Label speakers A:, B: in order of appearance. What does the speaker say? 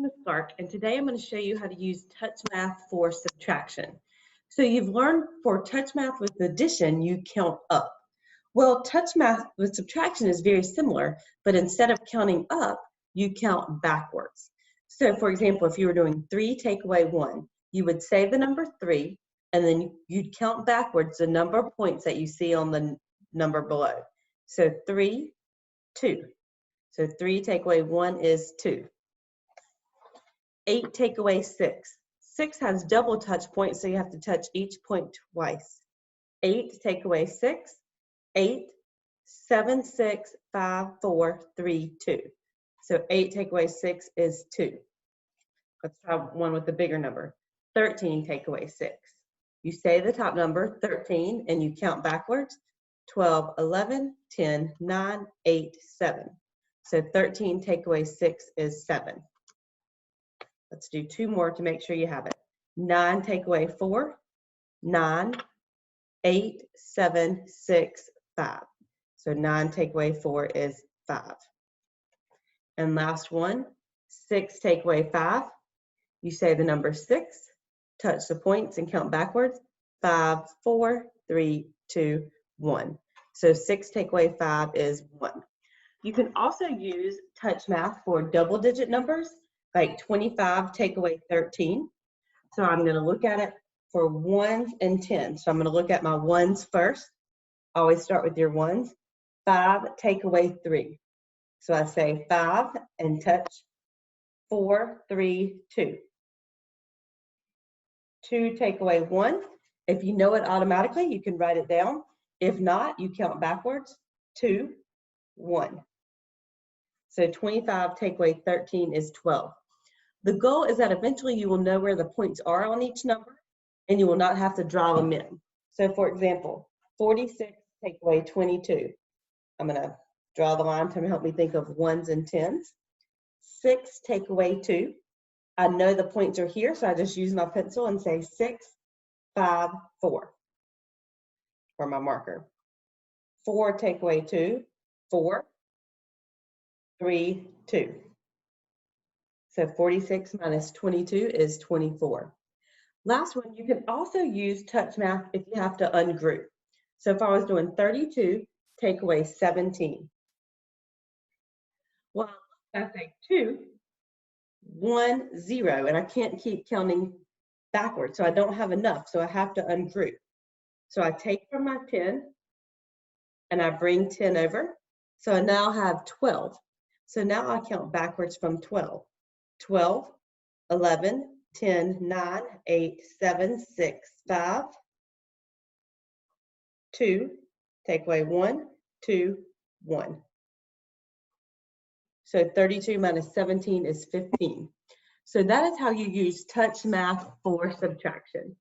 A: Ms. Clark, and today I'm going to show you how to use touch math for subtraction. So you've learned for touch math with addition, you count up. Well, touch math with subtraction is very similar, but instead of counting up, you count backwards. So for example, if you were doing 3 take away 1, you would say the number 3, and then you'd count backwards the number of points that you see on the number below. So 3, 2. So 3 take away 1 is 2. 8 take away 6. 6 has double touch points, so you have to touch each point twice. 8 take away 6. 8, 7, 6, 5, 4, 3, 2. So 8 take away 6 is 2. Let's try one with the bigger number. 13 take away 6. You say the top number, 13, and you count backwards. 12, 11, 10, 9, 8, 7. So 13 take away 6 is 7. Let's do 2 more to make sure you have it. 9 take away 4, 9, 8, 7, 6, 5. So 9 take away 4 is 5. And last one, 6 take away 5. You say the number 6, touch the points and count backwards. 5, 4, 3, 2, 1. So 6 take away 5 is 1. You can also use touch math for double digit numbers, like 25 take away 13. So I'm going to look at it for 1s and 10. So I'm going to look at my 1s first. Always start with your 1s. 5 take away 3. So I say 5 and touch 4, 3, 2. 2 take away 1. If you know it automatically, you can write it down. If not, you count backwards. 2, 1. So 25 take away 13 is 12. The goal is that eventually you will know where the points are on each number and you will not have to draw them in. So for example, 46 take away 22. I'm going to draw the line to help me think of 1s and 10s. 6 take away 2. I know the points are here, so I just use my pencil and say 6, 5, 4 for my marker. 4 take away 2, 4, 3, 2. So 46 minus 22 is 24. Last one, you can also use touch math if you have to ungroup. So if I was doing 32, take away 17. Well, I say 2, 1, 0, and I can't keep counting backwards, so I don't have enough, so I have to ungroup. So I take from my 10, and I bring 10 over, so I now have 12. So now I count backwards from 12. 12, 11, 10, 9, 8, 7, 6, 5, 2, take away 1, 2, 1. So 32 minus 17 is 15. So that is how you use touch math for subtraction.